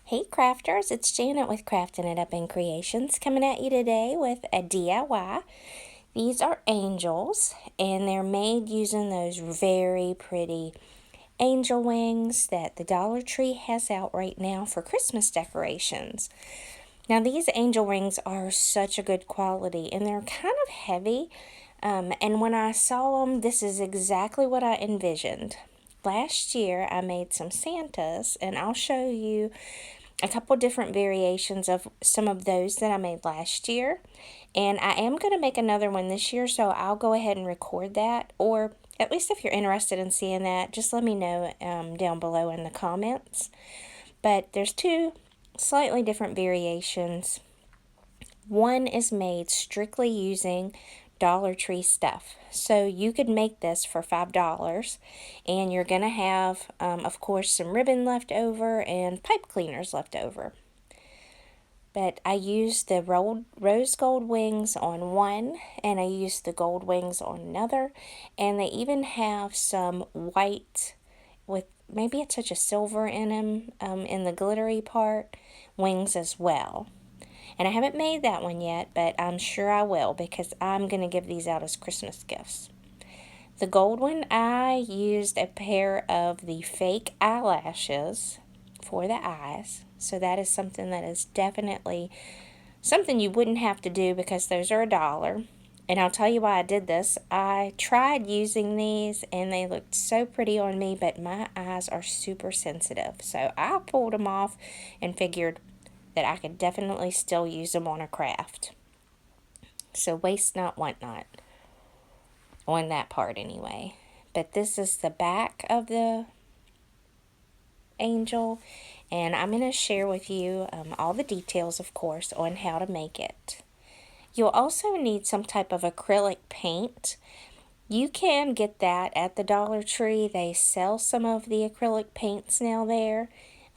Hey crafters, it's Janet with Crafting It Up in Creations coming at you today with a DIY. These are angels and they're made using those very pretty angel wings that the Dollar Tree has out right now for Christmas decorations. Now these angel wings are such a good quality and they're kind of heavy, and when I saw them, this is exactly what I envisioned. Last year I made some Santas and I'll show you a couple different variations of some of those that I made last year. And I am going to make another one this year, so I'll go ahead and record that. Or at least if you're interested in seeing that, just let me know down below in the comments. But there's two slightly different variations. One is made strictly using Dollar Tree stuff. So you could make this for $5 and you're going to have, of course, some ribbon left over and pipe cleaners left over. But I used the rose gold wings on one and I used the gold wings on another. And they even have some white with maybe a touch of silver in them, in the glittery part, wings as well. And I haven't made that one yet, but I'm sure I will because I'm going to give these out as Christmas gifts. The gold one, I used a pair of the fake eyelashes for the eyes. So that is something that is definitely something you wouldn't have to do because those are $1. And I'll tell you why I did this. I tried using these and they looked so pretty on me, but my eyes are super sensitive. So I pulled them off and figured that I could definitely still use them on a craft. So waste not, want not. On that part anyway. But this is the back of the angel. And I'm going to share with you all the details, of course, on how to make it. You'll also need some type of acrylic paint. You can get that at the Dollar Tree. They sell some of the acrylic paints now there.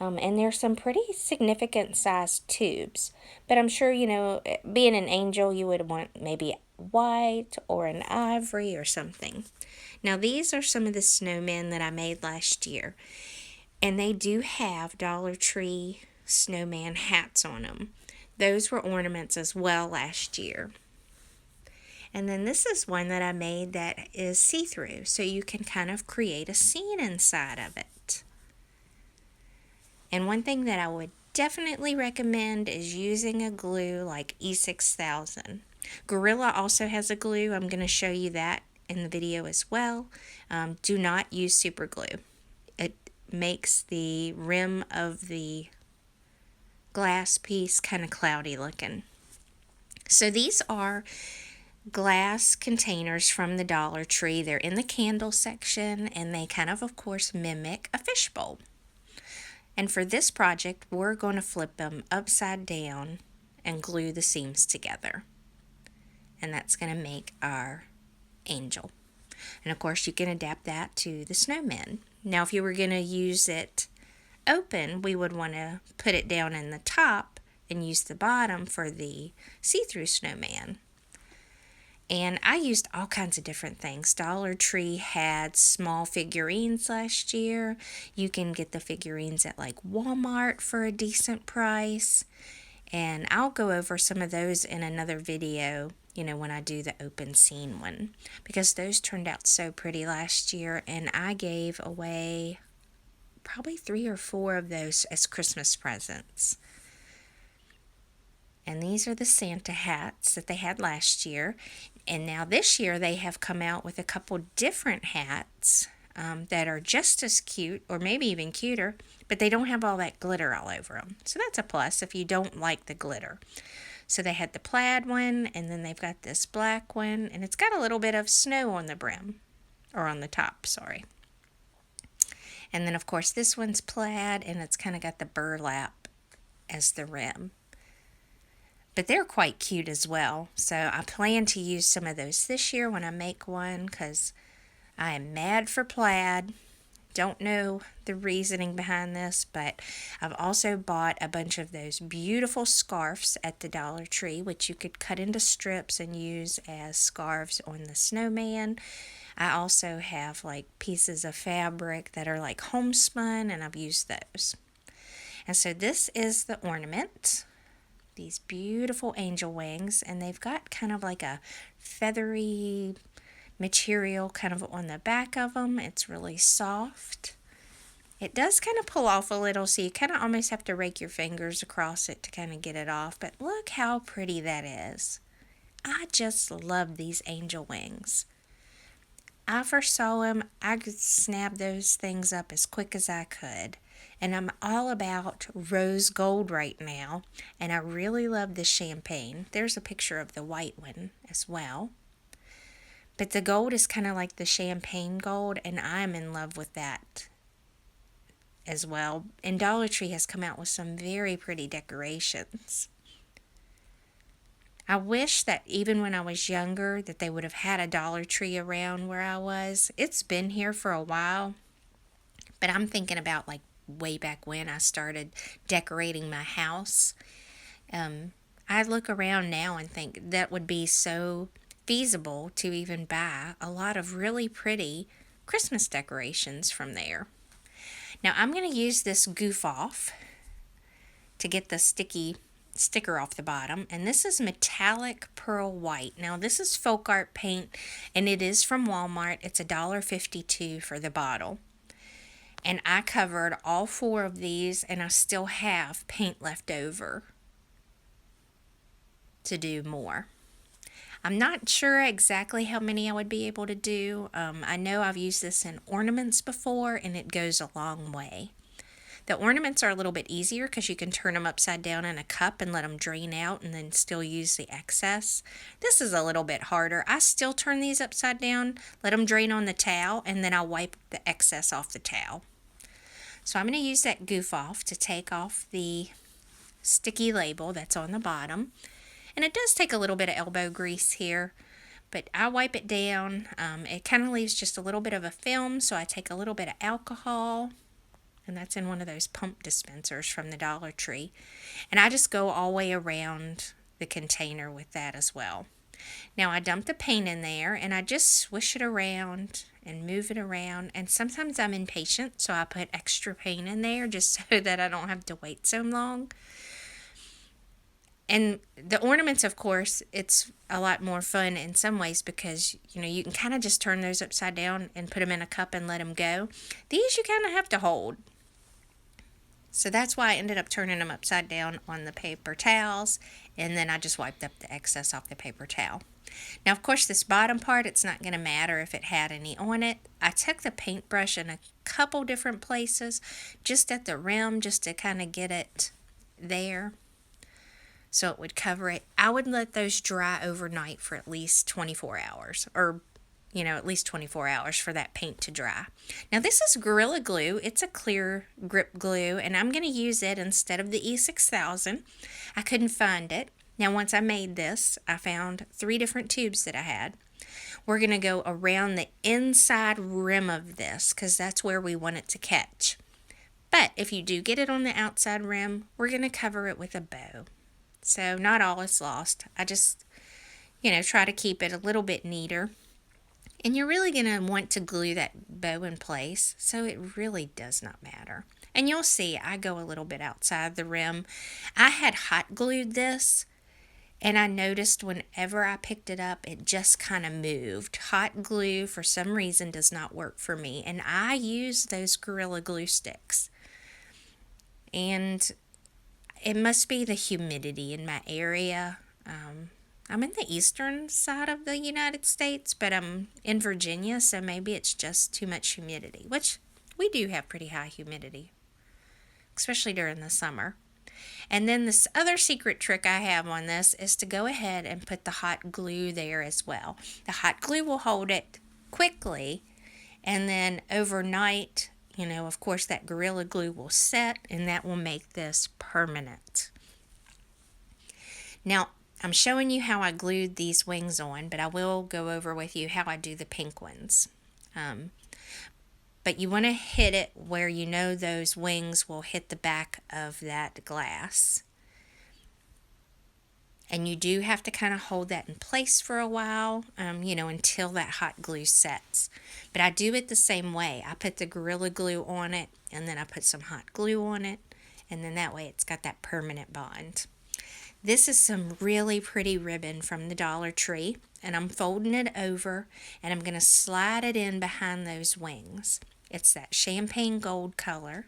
And there's some pretty significant sized tubes. But I'm sure, being an angel, you would want maybe white or an ivory or something. Now, these are some of the snowmen that I made last year. And they do have Dollar Tree snowman hats on them. Those were ornaments as well last year. And then this is one that I made that is see-through, so you can kind of create a scene inside of it. And one thing that I would definitely recommend is using a glue like E6000. Gorilla also has a glue. I'm going to show you that in the video as well. Do not use super glue. It makes the rim of the glass piece kind of cloudy looking. So these are glass containers from the Dollar Tree. They're in the candle section and they kind of course, mimic a fishbowl. And for this project, we're going to flip them upside down and glue the seams together. And that's going to make our angel. And of course, you can adapt that to the snowman. Now, if you were going to use it open, we would want to put it down in the top and use the bottom for the see-through snowman. And I used all kinds of different things. Dollar Tree had small figurines last year. You can get the figurines at like Walmart for a decent price. And I'll go over some of those in another video, when I do the open scene one. Because those turned out so pretty last year. And I gave away probably 3 or 4 of those as Christmas presents. And these are the Santa hats that they had last year. And now this year they have come out with a couple different hats that are just as cute or maybe even cuter, but they don't have all that glitter all over them. So that's a plus if you don't like the glitter. So they had the plaid one, and then they've got this black one, and it's got a little bit of snow on the brim, or on the top, sorry. And then of course this one's plaid, and it's kind of got the burlap as the rim. But they're quite cute as well. So I plan to use some of those this year when I make one because I am mad for plaid. Don't know the reasoning behind this, but I've also bought a bunch of those beautiful scarves at the Dollar Tree, which you could cut into strips and use as scarves on the snowman. I also have like pieces of fabric that are like homespun, and I've used those. And so this is the ornament. These beautiful angel wings, and they've got kind of like a feathery material kind of on the back of them. It's really soft. It does kind of pull off a little, so you kind of almost have to rake your fingers across it to kind of get it off. But look how pretty that is. I just love these angel wings. I first saw them, I could snap those things up as quick as I could. And I'm all about rose gold right now. And I really love the champagne. There's a picture of the white one as well. But the gold is kind of like the champagne gold, and I'm in love with that as well. And Dollar Tree has come out with some very pretty decorations. I wish that even when I was younger that they would have had a Dollar Tree around where I was. It's been here for a while, but I'm thinking about like way back when I started decorating my house. I look around now and think that would be so feasible to even buy a lot of really pretty Christmas decorations from there. Now I'm going to use this goof off to get the sticker off the bottom, and this is metallic pearl white. Now this is folk art paint, and it is from Walmart. It's $1.52 for the bottle, and I covered all 4 of these, and I still have paint left over to do more. I'm not sure exactly how many I would be able to do. I know I've used this in ornaments before, and it goes a long way. The ornaments are a little bit easier because you can turn them upside down in a cup and let them drain out and then still use the excess. This is a little bit harder. I still turn these upside down, let them drain on the towel, and then I'll wipe the excess off the towel. So I'm going to use that goof off to take off the sticky label that's on the bottom. And it does take a little bit of elbow grease here, but I wipe it down. It kind of leaves just a little bit of a film, so I take a little bit of alcohol, and that's in one of those pump dispensers from the Dollar Tree. And I just go all the way around the container with that as well. Now I dump the paint in there, and I just swish it around and move it around. And sometimes I'm impatient, so I put extra paint in there just so that I don't have to wait so long. And the ornaments, of course, it's a lot more fun in some ways because, you can kind of just turn those upside down and put them in a cup and let them go. These you kind of have to hold. So that's why I ended up turning them upside down on the paper towels, and then I just wiped up the excess off the paper towel. Now, of course, this bottom part, it's not going to matter if it had any on it. I took the paintbrush in a couple different places, just at the rim, just to kind of get it there, so it would cover it. I would let those dry overnight for at least 24 hours, or at least 24 hours for that paint to dry. Now this is Gorilla Glue. It's a clear grip glue, and I'm going to use it instead of the E6000. I couldn't find it. Now once I made this, I found 3 different tubes that I had. We're going to go around the inside rim of this because that's where we want it to catch. But if you do get it on the outside rim, we're going to cover it with a bow. So not all is lost. I just, try to keep it a little bit neater. And you're really going to want to glue that bow in place, so it really does not matter. And you'll see I go a little bit outside the rim. I had hot glued this, and I noticed whenever I picked it up, it just kind of moved. Hot glue, for some reason, does not work for me. And I use those Gorilla Glue sticks. And it must be the humidity in my area. I'm in the eastern side of the United States, but I'm in Virginia, so maybe it's just too much humidity, which we do have pretty high humidity, especially during the summer. And then this other secret trick I have on this is to go ahead and put the hot glue there as well. The hot glue will hold it quickly, and then overnight, of course, that Gorilla Glue will set, and that will make this permanent. Now, I'm showing you how I glued these wings on, but I will go over with you how I do the pink ones. But you want to hit it where those wings will hit the back of that glass. And you do have to kind of hold that in place for a while, until that hot glue sets. But I do it the same way. I put the Gorilla Glue on it, and then I put some hot glue on it, and then that way it's got that permanent bond. This is some really pretty ribbon from the Dollar Tree, and I'm folding it over and I'm going to slide it in behind those wings. It's that champagne gold color.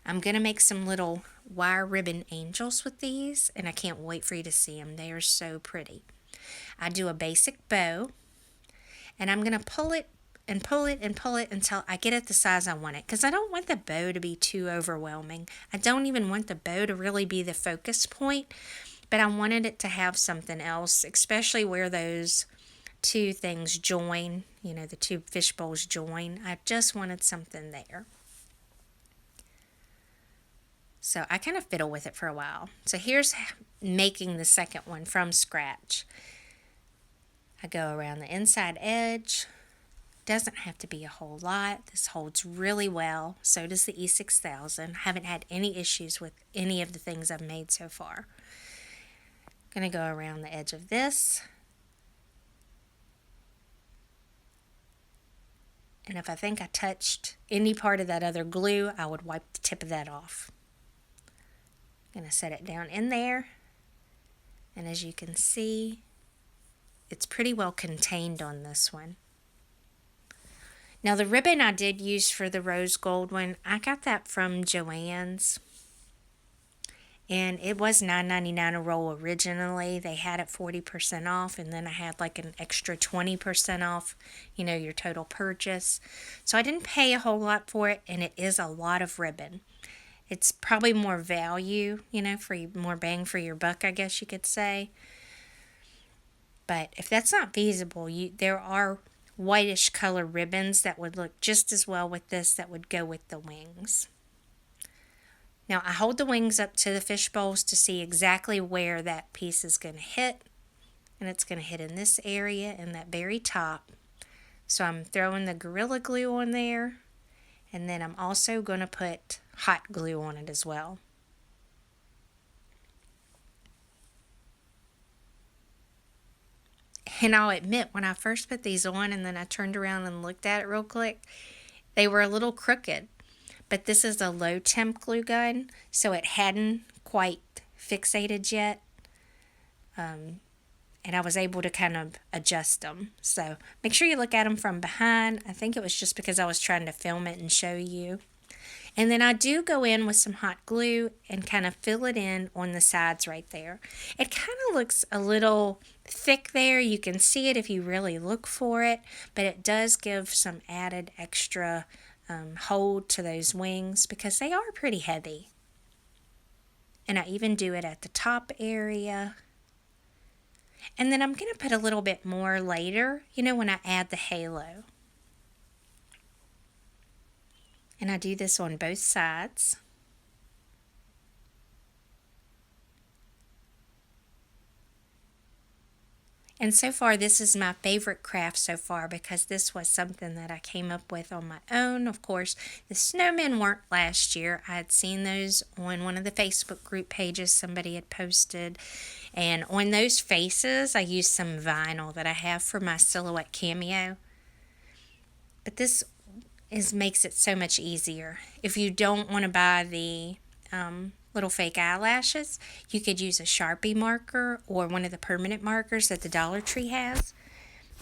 I'm going to make some little wire ribbon angels with these, and I can't wait for you to see them. They are so pretty. I do a basic bow, and I'm going to pull it and pull it and pull it until I get it the size I want it, because I don't want the bow to be too overwhelming. I don't even want the bow to really be the focus point, but I wanted it to have something else, especially where those two things join, the two fish bowls join. I just wanted something there. So I kind of fiddle with it for a while. So here's making the second one from scratch. I go around the inside edge. Doesn't have to be a whole lot. This holds really well. So does the E6000. Haven't had any issues with any of the things I've made so far. Going to go around the edge of this. And if I think I touched any part of that other glue, I would wipe the tip of that off. Going to set it down in there, and as you can see, it's pretty well contained on this one. Now the ribbon I did use for the rose gold one, I got that from Joann's, and it was $9.99 a roll originally. They had it 40% off, and then I had like an extra 20% off, your total purchase. So I didn't pay a whole lot for it, and it is a lot of ribbon. It's probably more value, for more bang for your buck, I guess you could say. But if that's not feasible, there are whitish color ribbons that would look just as well with this, that would go with the wings. Now I hold the wings up to the fish bowls to see exactly where that piece is going to hit. And it's going to hit in this area, in that very top. So I'm throwing the Gorilla Glue on there. And then I'm also going to put hot glue on it as well. And I'll admit, when I first put these on and then I turned around and looked at it real quick, they were a little crooked. But this is a low temp glue gun, so it hadn't quite fixated yet. And I was able to kind of adjust them. So make sure you look at them from behind. I think it was just because I was trying to film it and show you. And then I do go in with some hot glue and kind of fill it in on the sides right there. It kind of looks a little thick there. You can see it if you really look for it, but it does give some added extra hold to those wings because they are pretty heavy. And I even do it at the top area. And then I'm going to put a little bit more later, when I add the halo. And I do this on both sides. And so far, this is my favorite craft so far because this was something that I came up with on my own. Of course, the snowmen weren't last year. I had seen those on one of the Facebook group pages somebody had posted. And on those faces, I used some vinyl that I have for my silhouette cameo. But this makes it so much easier. If you don't want to buy the little fake eyelashes, you could use a Sharpie marker or one of the permanent markers that the Dollar Tree has.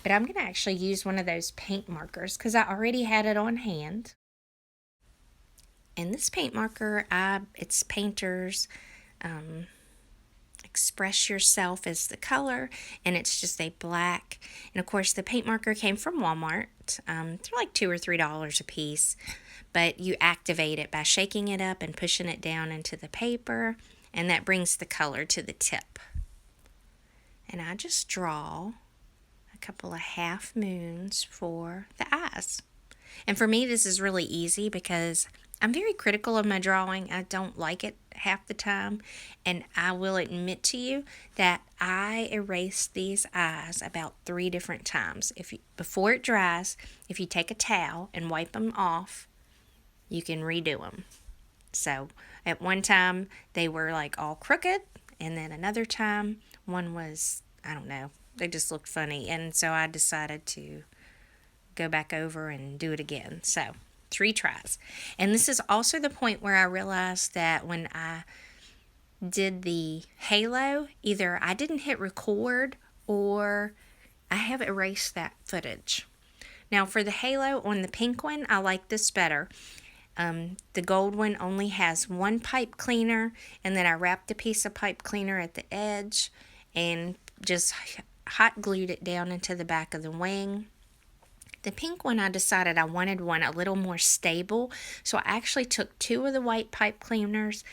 But I'm going to actually use one of those paint markers because I already had it on hand. And this paint marker, it's Painter's Express Yourself is the color, and it's just a black. And of course, the paint marker came from Walmart. They're like $2 or $3 a piece, but you activate it by shaking it up and pushing it down into the paper, and that brings the color to the tip. And I just draw a couple of half moons for the eyes. And for me, this is really easy because I'm very critical of my drawing. I don't like it half the time, and I will admit to you that I erased these eyes about 3 different times. Before it dries, if you take a towel and wipe them off, you can redo them. So at one time they were like all crooked, and then another time one was, I don't know, they just looked funny, and so I decided to go back over and do it again. So 3 tries. And this is also the point where I realized that when I did the halo, either I didn't hit record or I have erased that footage. Now for the halo on the pink one, I like this better. The gold one only has one pipe cleaner, and then I wrapped a piece of pipe cleaner at the edge and just hot glued it down into the back of the wing. The pink one, I decided I wanted one a little more stable, so I actually took 2 of the white pipe cleaners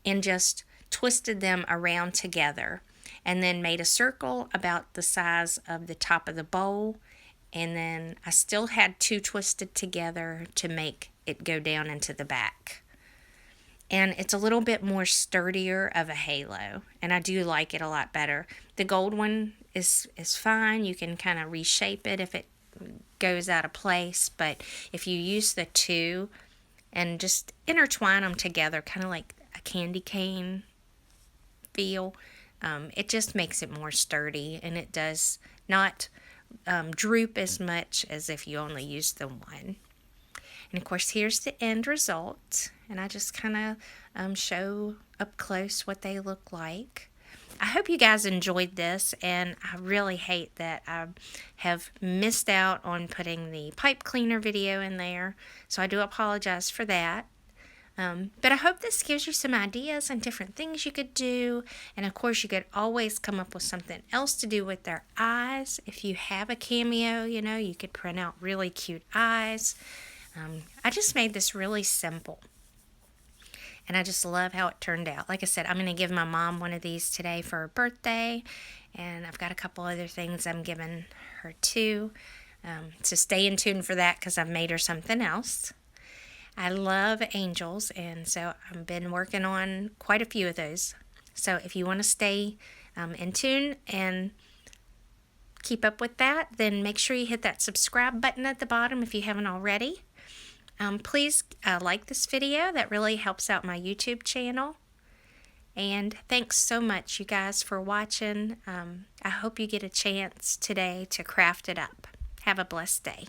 and just twisted them around together, and then made a circle about the size of the top of the bowl, and then I still had 2 twisted together to make it go down into the back. And it's a little bit more sturdier of a halo, and I do like it a lot better. The gold one is fine. You can kind of reshape it if it goes out of place, but if you use the 2 and just intertwine them together, kind of like a candy cane feel, it just makes it more sturdy, and it does not droop as much as if you only use the one. And of course, here's the end result, and I just kind of show up close what they look like. I hope you guys enjoyed this, and I really hate that I have missed out on putting the pipe cleaner video in there, so I do apologize for that. But I hope this gives you some ideas on different things you could do, and of course you could always come up with something else to do with their eyes. If you have a cameo, you could print out really cute eyes. I just made this really simple, and I just love how it turned out. Like I said, I'm going to give my mom one of these today for her birthday, and I've got a couple other things I'm giving her too. So stay in tune for that because I've made her something else. I love angels, and so I've been working on quite a few of those. So if you want to stay in tune and keep up with that, then make sure you hit that subscribe button at the bottom if you haven't already. Please like this video. That really helps out my YouTube channel. And thanks so much, you guys, for watching. I hope you get a chance today to craft it up. Have a blessed day.